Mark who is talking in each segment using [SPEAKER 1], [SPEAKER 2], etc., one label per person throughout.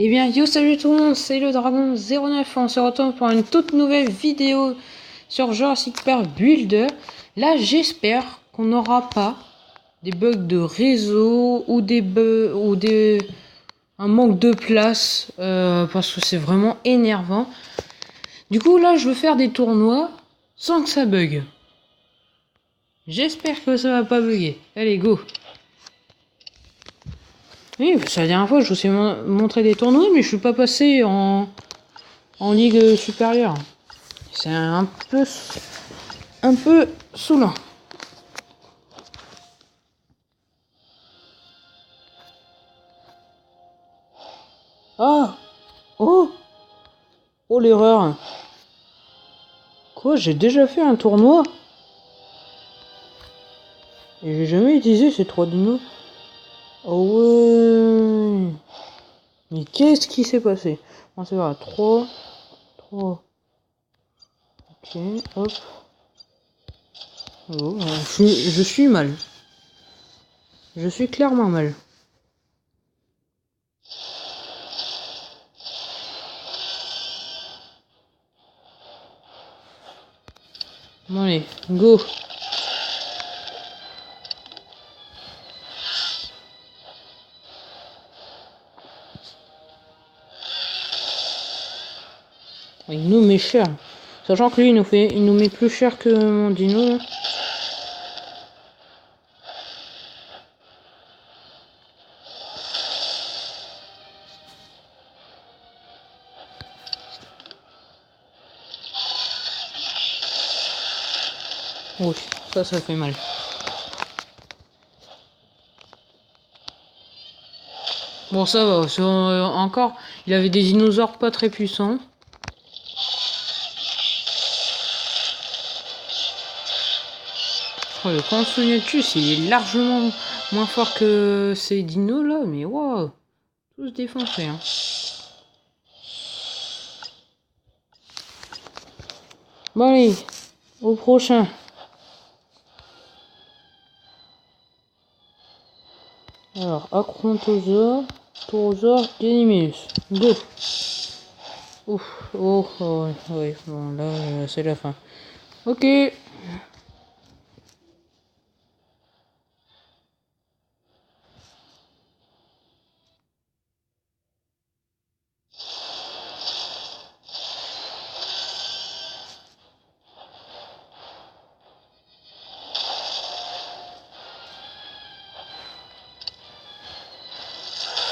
[SPEAKER 1] Eh bien, yo, salut tout le monde, c'est le Dragon 09. On se retrouve pour une toute nouvelle vidéo sur Jurassic Park Builder. Là, j'espère qu'on n'aura pas des bugs de réseau ou des bugs ou un manque de place parce que c'est vraiment énervant. Du coup, là, je veux faire des tournois sans que ça bug. J'espère que ça va pas bugger. Allez, go. Oui, c'est la dernière fois que je vous ai montré des tournois, mais je suis pas passé en ligue supérieure. C'est un peu saoulant. Ah! Oh! Oh l'erreur! Quoi? J'ai déjà fait un tournoi? Et j'ai jamais utilisé ces 3 dinos? Oh ouais! Mais qu'est-ce qui s'est passé? On se verra. 3. Ok, hop. Oh, je suis mal. Je suis clairement mal. Bon allez, go! Il nous met cher. Sachant que lui, il nous met plus cher que mon dino. Là. Oui, ça fait mal. Bon, ça va. Encore, il avait des dinosaures pas très puissants. Oh, le Compsognathus, il est largement moins fort que ces dinos là, mais waouh, tous défoncés. Hein. Bon, allez, au prochain. Alors, Acrontosaure, Taurosaure, Ganymedes. Go! Ouf, ouais, bon, là, c'est la fin. Ok.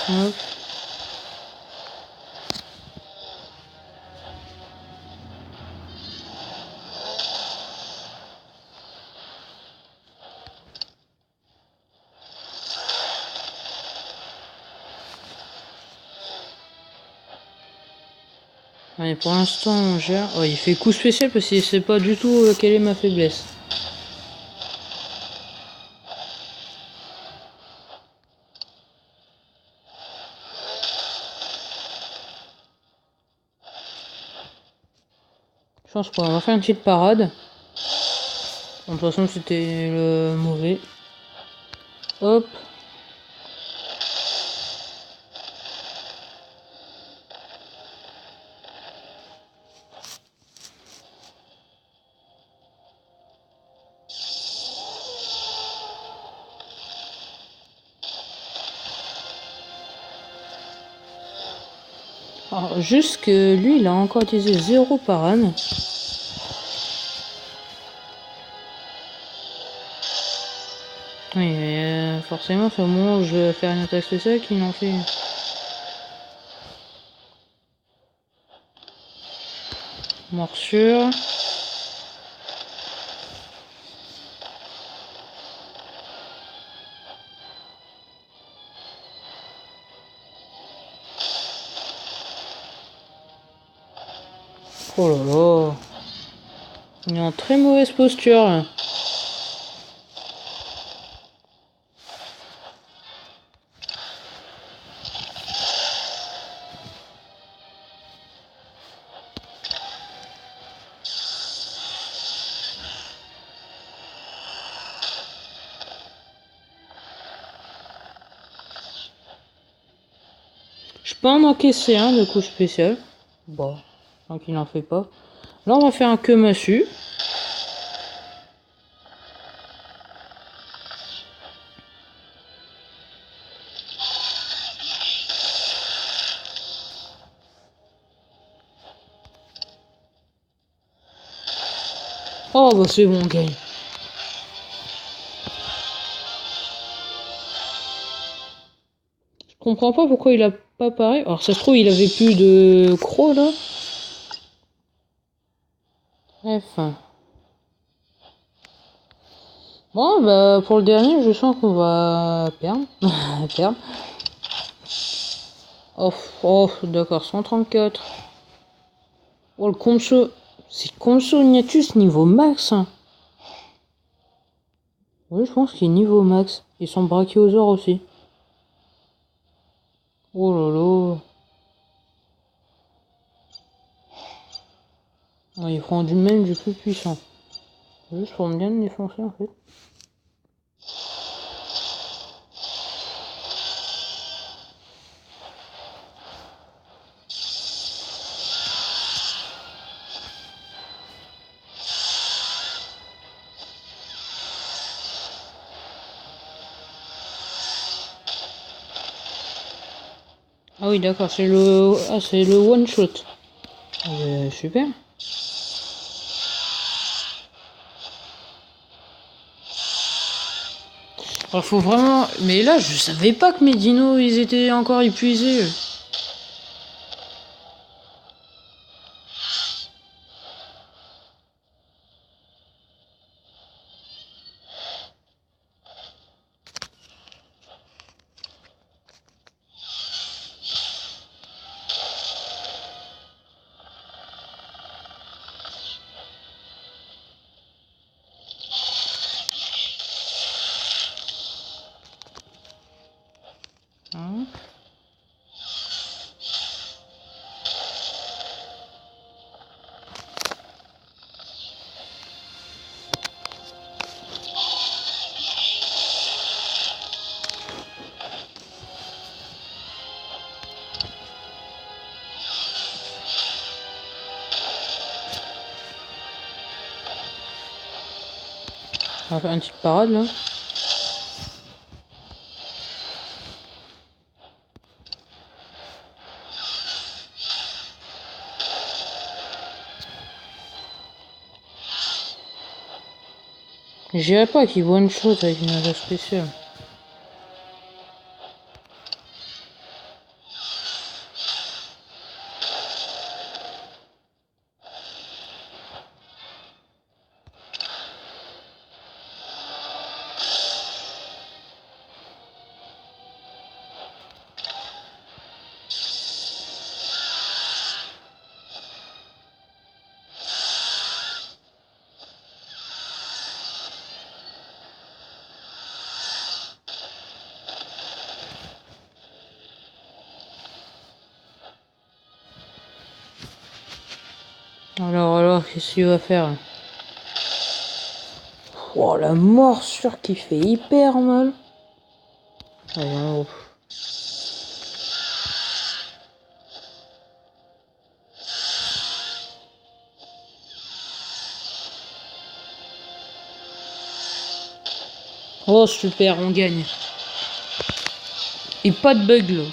[SPEAKER 1] Hop. Allez, pour l'instant, on gère. Oh, il fait coup spécial parce qu'il sait pas du tout quelle est ma faiblesse. Je pense qu'on va faire une petite parade. Bon, de toute façon, c'était le mauvais. Hop. Alors, juste que lui, il a encore utilisé 0 parade. Oui, mais forcément, c'est au moment où je vais faire une attaque spéciale qu'il en fait. Morsure. Oh là là. Il est en très mauvaise posture là. Je peux en encaisser un de coup spécial. Bon, tant qu'il n'en fait pas. Là, on va faire un queue massue. Oh, bah c'est bon, on gagne. Je comprends pas pourquoi il a pas pareil. Alors, ça se trouve, il avait plus de crocs là. Bref. Bon, bah, pour le dernier, je sens qu'on va perdre. Perdre. Oh, oh d'accord, 134. Oh, le Conso. C'est Conso Ignatus niveau max. Hein. Oui, je pense qu'il est niveau max. Et son brachiosaure aussi. Oh là là. Oh, il prend du même du plus puissant. Juste pour bien me défoncer en fait. Ah oui, d'accord, c'est le one shot. Super. Alors, faut vraiment. Mais là, je savais pas que mes dinos ils étaient encore épuisés. Hein. On va faire une petite parade là. Je dirais pas qu'il one shot avec une attaque spéciale. Alors, qu'est-ce qu'il va faire? Oh, la morsure qui fait hyper mal. Allez, en haut. Oh, super, on gagne. Et pas de bug là.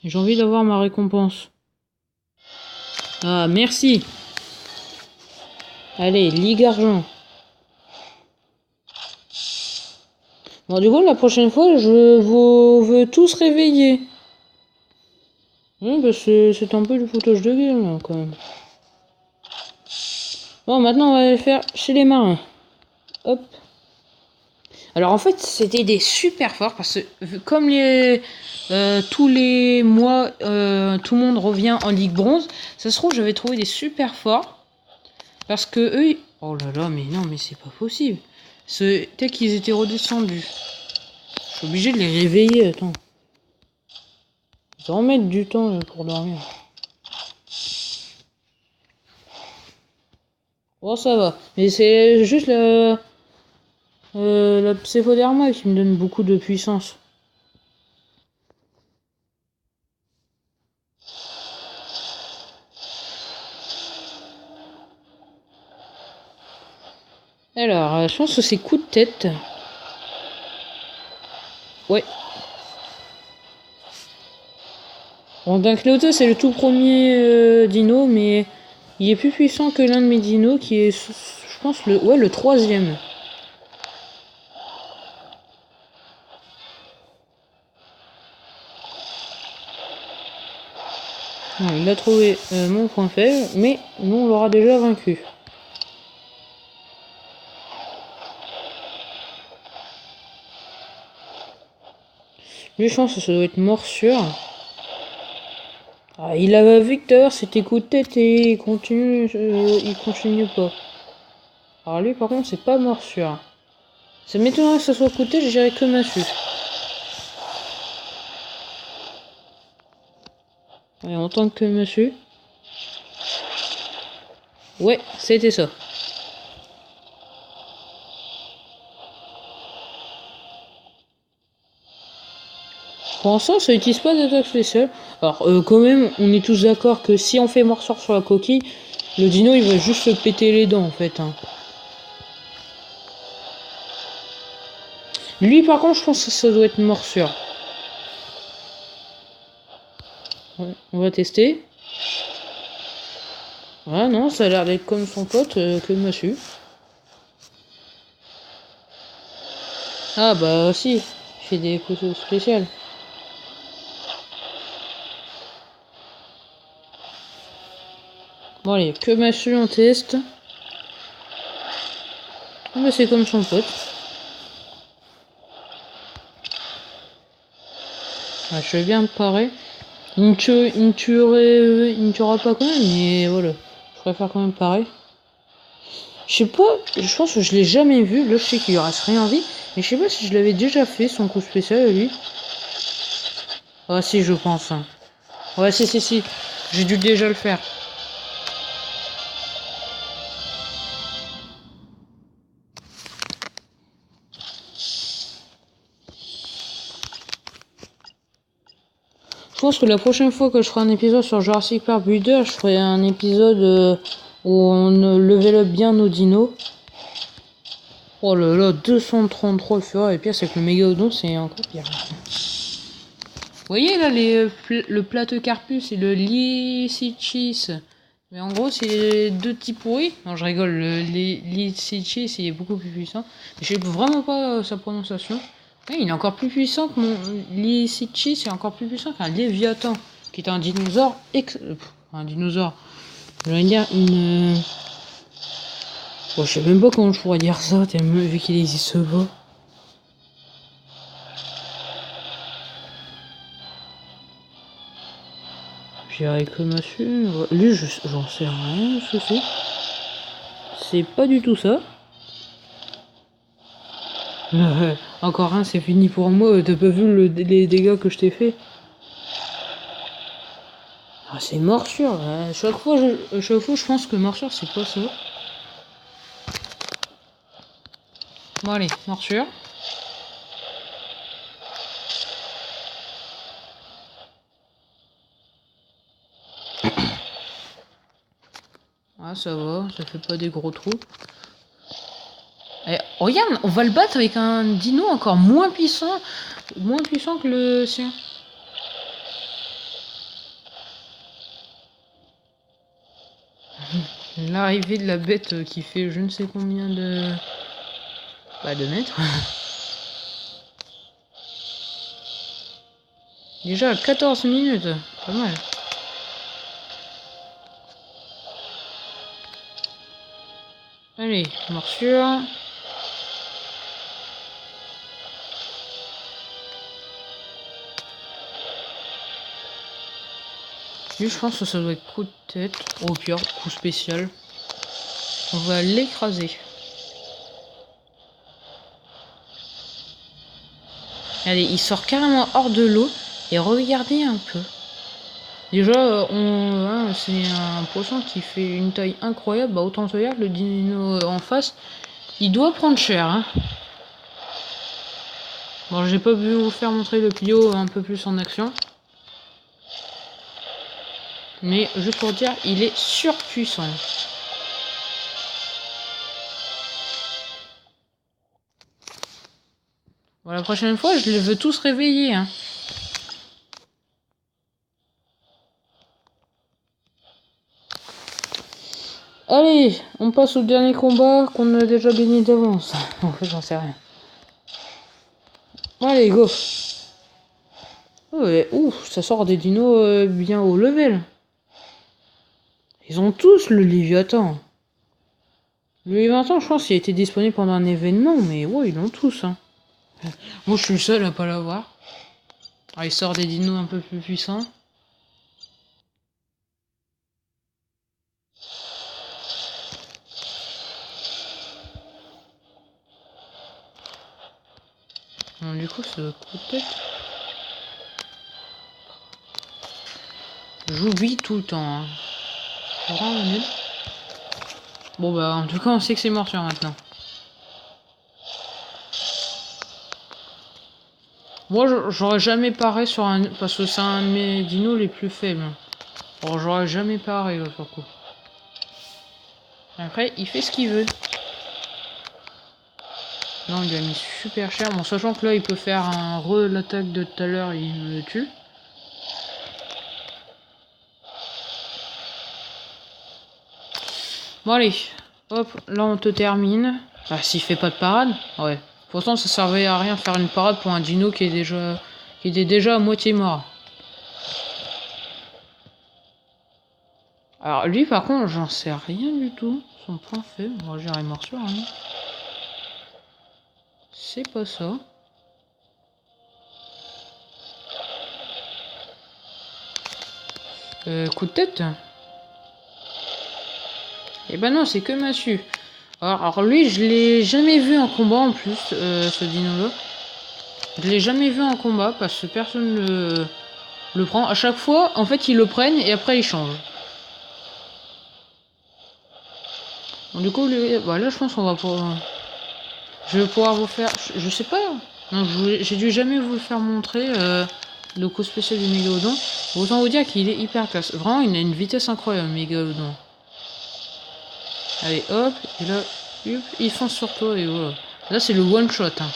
[SPEAKER 1] J'ai envie d'avoir ma récompense. Ah, merci. Allez, Ligue Argent. Bon, du coup, la prochaine fois, je vous veux tous réveiller. Oui, parce que c'est un peu du foutage de gueule, là, quand même. Bon, maintenant, on va aller faire chez les marins. Hop. Alors, en fait, c'était des super forts, parce que comme tous les mois, tout le monde revient en Ligue Bronze, ça se trouve, j'avais trouvé des super forts. Parce que eux... Oh là là, mais non, mais c'est pas possible. Dès qu'ils étaient redescendus. Je suis obligé de les réveiller, attends. Ils vont mettre du temps là, pour dormir. Oh, ça va. Mais c'est juste la pseudoderma qui me donne beaucoup de puissance. Alors, je pense que c'est coup de tête. Ouais. Bon, Dunkleoto, c'est le tout premier dino, mais il est plus puissant que l'un de mes dinos, qui est, je pense, le troisième. Non, il a trouvé mon point faible, mais nous, on l'aura déjà vaincu. Lui, je pense que ça doit être morsure. Ah, il avait vu que tout à l'heure c'était coup de tête et il continue pas. Alors lui, par contre, c'est pas morsure. Ça m'étonnerait que ça soit coup de tête, je dirais que massue. Ouais, en tant que massue. Ouais, c'était ça. Pour l'instant, ça n'utilise pas d'attaque spéciale. Alors, quand même, on est tous d'accord que si on fait morsure sur la coquille, le dino, il va juste se péter les dents, en fait. Hein. Lui, par contre, je pense que ça doit être morsure. Ouais, on va tester. Ah non, ça a l'air d'être comme son pote, que monsieur. Ah bah si, il fait des photos spéciales. Bon allez, que massue on teste. Ah bah c'est comme son pote. Ah, je vais bien me parer. Il me tuera pas quand même, mais voilà. Je préfère quand même parer. Je sais pas, je pense que je l'ai jamais vu. Là je sais qu'il lui reste rien en vie. Mais je sais pas si je l'avais déjà fait son coup spécial à lui. Ah si je pense. Hein. Ouais si. J'ai dû déjà le faire. Je pense que la prochaine fois que je ferai un épisode sur Jurassic Park Builder, je ferai un épisode où on level up bien nos dinos. Oh là là, 233 le fur et pire, c'est que le mégalodon c'est encore pire. Vous voyez là le Platecarpus et le Lycichis. Mais en gros, c'est les deux petits pourris. Non, je rigole, le Lycichis il est beaucoup plus puissant. Mais je sais vraiment pas sa prononciation. Oui, il est encore plus puissant que mon Lycichis, c'est encore plus puissant qu'un Léviathan, qui est un dinosaure un dinosaure. Je vais dire une. Bon, je sais même pas comment je pourrais dire ça, vu qu'il existe pas. J'irai que massue. Lui, j'en sais rien, ce que c'est. C'est pas du tout ça. Encore un, c'est fini pour moi. T'as pas vu les dégâts que je t'ai fait? Ah, c'est morsure. Chaque fois, je pense que morsure, c'est pas ça. Bon, allez, morsure. Ah, ça va, ça fait pas des gros trous. Et, regarde, on va le battre avec un dino encore moins puissant que le sien. L'arrivée de la bête qui fait je ne sais combien de mètres. Déjà 14 minutes, pas mal. Allez, morsure. Lui, je pense que ça doit être coup de tête. Au pire, coup spécial. On va l'écraser. Allez, il sort carrément hors de l'eau. Et regardez un peu. Déjà, c'est un poisson qui fait une taille incroyable. Bah, autant te dire que le dino en face, il doit prendre cher. Hein. Bon, j'ai pas pu vous faire montrer le Plio un peu plus en action. Mais juste pour dire, il est surpuissant. Bon, la prochaine fois, je les veux tous réveiller. Hein. Allez, on passe au dernier combat qu'on a déjà gagné d'avance. En fait, j'en sais rien. Bon, allez, go. Ouais, ouf, ça sort des dinos bien haut level. Ils ont tous le Léviathan. Le Léviathan, je pense qu'il a été disponible pendant un événement, mais ouais, ils l'ont tous. Hein. Moi, je suis le seul à pas l'avoir. Ah, il sort des dinos un peu plus puissants. Bon, du coup, ça coûte peut-être. J'oublie tout le temps. Hein. Vraiment nul. Bon, bah, en tout cas, on sait que c'est morsure maintenant. Moi, j'aurais jamais paré sur un... Parce que c'est un de mes dinos les plus faibles. Alors, j'aurais jamais paré, là, sur le coup. Après, il fait ce qu'il veut. Non, il a mis super cher. Bon, sachant que là, il peut faire un l'attaque de tout à l'heure, il me tue. Bon, allez. Hop, là, on te termine. Bah, s'il fait pas de parade, ouais. Pourtant, ça servait à rien faire une parade pour un dino qui était déjà à moitié mort. Alors, lui, par contre, j'en sais rien du tout. Son point faible. Bon, j'irai morsure, hein. C'est pas ça. Coup de tête. Et ben non, c'est que massue. Alors lui, je l'ai jamais vu en combat en plus, ce dino-là. Je l'ai jamais vu en combat parce que personne le prend. À chaque fois, en fait, ils le prennent et après ils changent. Bon, du coup, bah, là, je pense qu'on va pouvoir... Je vais pouvoir vous faire... Je sais pas. Non, j'ai dû jamais vous le faire montrer, le coup spécial du Mégalodon. Autant vous dire qu'il est hyper classe. Vraiment, il a une vitesse incroyable, Mégalodon. Allez, hop, et là, hop, il fonce sur toi et voilà. Là, c'est le one-shot. Hein.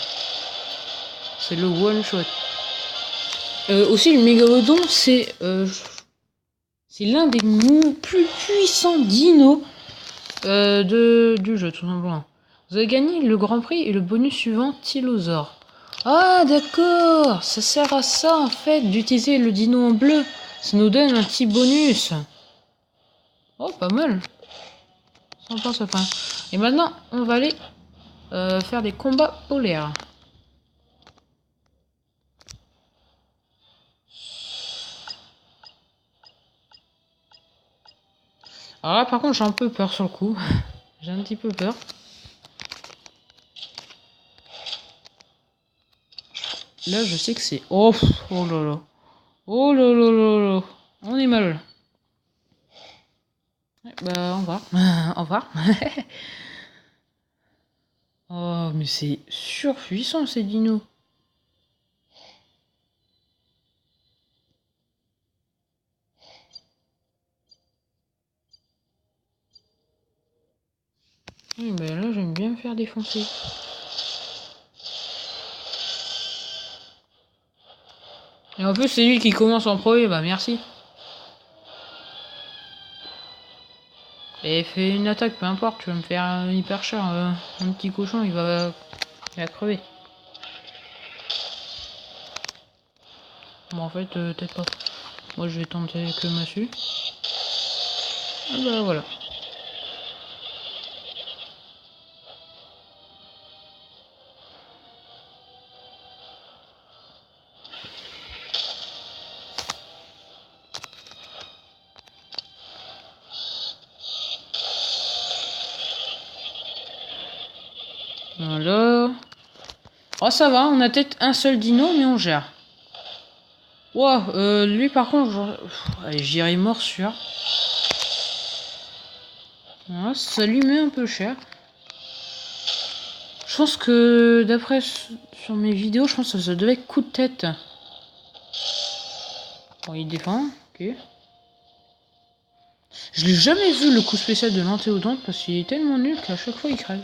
[SPEAKER 1] C'est le one-shot. Aussi, le Mégalodon, c'est l'un des plus puissants dinos du jeu, tout simplement. Vous avez gagné le Grand Prix et le bonus suivant, Tylosaure. Ah, d'accord. Ça sert à ça, en fait, d'utiliser le dino en bleu. Ça nous donne un petit bonus. Oh, pas mal. Sympa, ça fin. Et maintenant, on va aller faire des combats polaires. Alors là, par contre, j'ai un peu peur sur le coup. J'ai un petit peu peur. Là, je sais que c'est... Oh, oh là là. Oh là là là là. On est mal. Bah, au revoir. Au revoir. Oh, mais c'est surpuissant, ces dinos. Oui, bah là, j'aime bien me faire défoncer. Et en plus, c'est lui qui commence en premier, bah merci. Et fais une attaque, peu importe, tu vas me faire hyper cher. Un petit cochon, il va crever. Bon, en fait, peut-être pas. Moi, je vais tenter avec le massue. Et bah voilà. Voilà. Oh, ça va, on a peut-être un seul dino, mais on gère. Wow, lui par contre, allez, j'irai morsure. Voilà, ça lui met un peu cher. Je pense que d'après sur mes vidéos, je pense que ça devait être coup de tête. Bon, il défend, ok. Je l'ai jamais vu le coup spécial de l'antéodonte parce qu'il est tellement nul qu'à chaque fois il crève.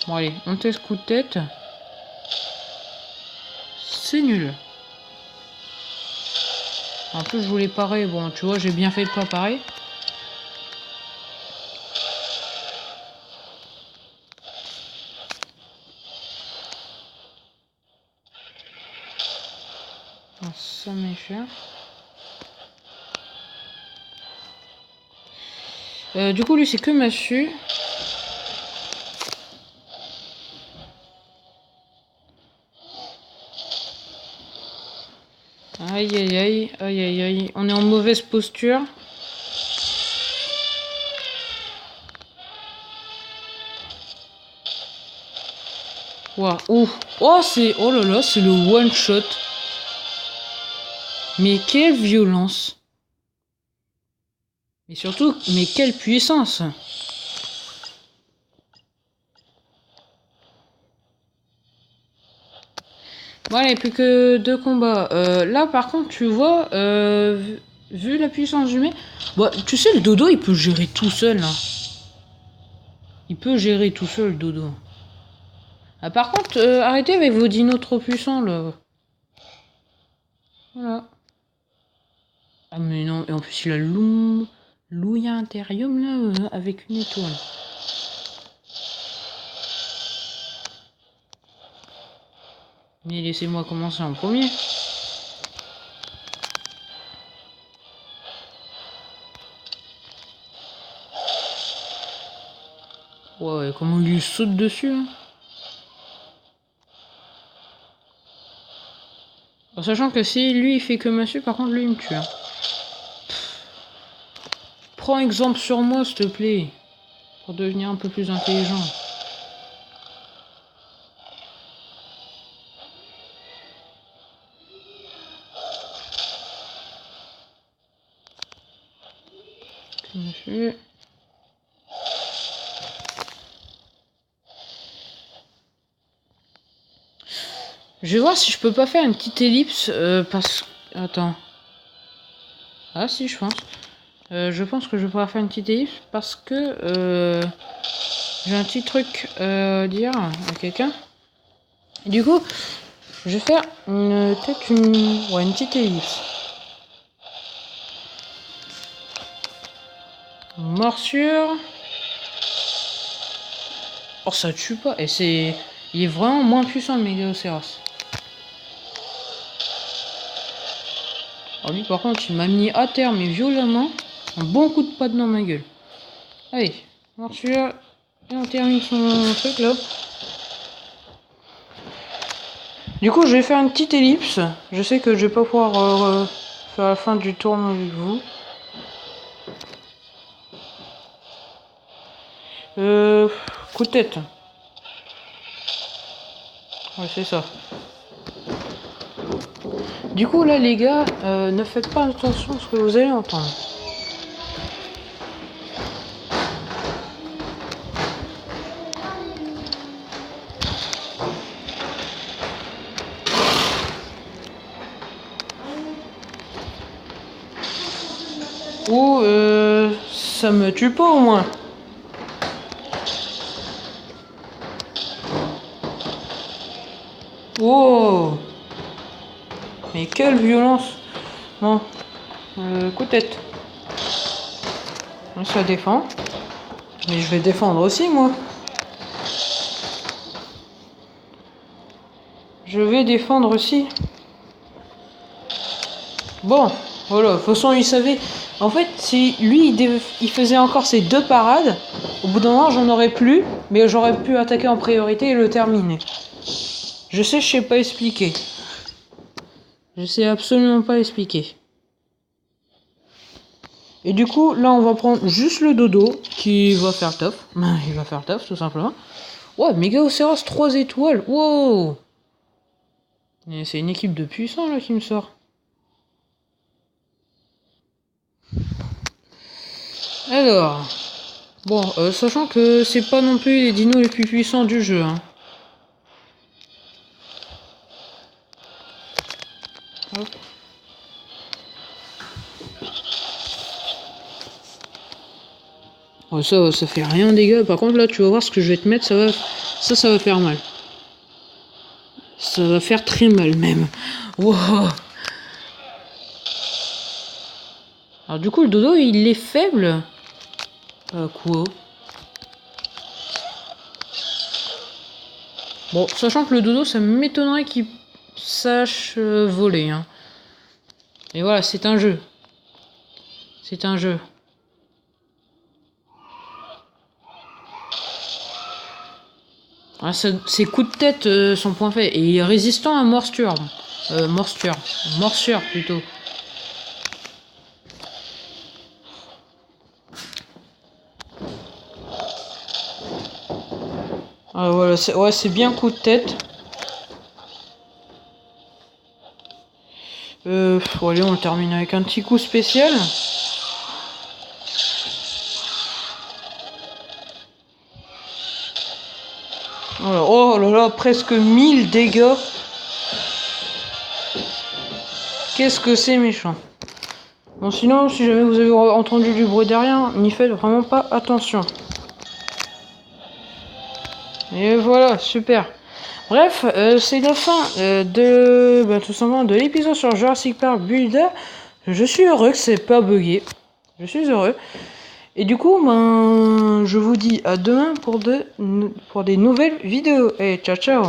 [SPEAKER 1] Bon allez, on teste coup de tête. c'est nul. En plus, je voulais parer. Bon, tu vois, j'ai bien fait de pas parer. Oh, ça m'est cher. Du coup, lui, c'est que massue. Aïe, aïe, aïe, aïe, aïe, aïe. On est en mauvaise posture. Waouh, oh, c'est, oh là là, c'est le one shot. Mais quelle violence. Et surtout, mais quelle puissance. Bon, allez, plus que 2 combats. Là, par contre, tu vois, vu la puissance du mec, bon, tu sais, le dodo, il peut gérer tout seul. Hein. Il peut gérer tout seul, le dodo. Ah, par contre, arrêtez avec vos dinos trop puissants, là. Voilà. Ah, mais non, et en plus, il a l'Ouya Imperium, là, avec une étoile. Mais laissez-moi commencer en premier. Ouais, comment il lui saute dessus, hein. En sachant que si lui il fait que massue, par contre lui il me tue. Hein. Prends exemple sur moi s'il te plaît. Pour devenir un peu plus intelligent. Massue. Je vais voir si je peux pas faire une petite ellipse parce... Attends. Ah si je pense. Je pense que je pourrais faire une petite ellipse parce que j'ai un petit truc à dire à quelqu'un. Du coup, je vais faire peut-être une petite ellipse. Morsure. Oh ça tue pas. Et c'est... Il est vraiment moins puissant le Mégaocéros. Alors lui par contre il m'a mis à terre mais violemment. Un bon coup de patte dans ma gueule. Allez, morsure. Et on termine son truc là. Du coup je vais faire une petite ellipse. Je sais que je vais pas pouvoir faire la fin du tour avec vous. Coup de tête. Ouais c'est ça. Du coup là les gars, ne faites pas attention à ce que vous allez entendre. Ou ça me tue pas au moins. Oh, mais quelle violence. Bon, coup de tête. Ça défend. Mais je vais défendre aussi moi. Je vais défendre aussi. Bon, voilà, de toute façon il savait. En fait, si lui il faisait encore ses 2 parades, au bout d'un moment j'en aurais plus, mais j'aurais pu attaquer en priorité et le terminer. Je sais pas expliquer. Je sais absolument pas expliquer. Et du coup, là on va prendre juste le dodo qui va faire taf. Il va faire taf tout simplement. Ouais, Mégaocéros 3 étoiles. Wow. C'est une équipe de puissants là qui me sort. Alors, bon, sachant que c'est pas non plus les dinos les plus puissants du jeu. Hein. Hop. Oh, ça fait rien dégâts. Par contre là, tu vas voir ce que je vais te mettre, ça va faire mal. Ça va faire très mal même. Wow. Alors du coup le dodo il est faible. Quoi? Bon, sachant que le dodo ça m'étonnerait qu'il sache voler. Hein. Et voilà, c'est un jeu. C'est un jeu. Ah, ses coups de tête sont point faits. Et il est résistant à morsure. Morsure plutôt. Ah voilà, c'est bien coup de tête. Allez, on le termine avec un petit coup spécial. Oh là là, presque 1000 dégâts. Qu'est-ce que c'est méchant. Bon, sinon, si jamais vous avez entendu du bruit derrière, n'y faites vraiment pas attention. Et voilà, super. Bref, c'est la fin tout simplement de l'épisode sur Jurassic Park Builder. Je suis heureux que c'est pas bugué. Je suis heureux. Et du coup, je vous dis à demain pour des nouvelles vidéos. Et ciao ciao.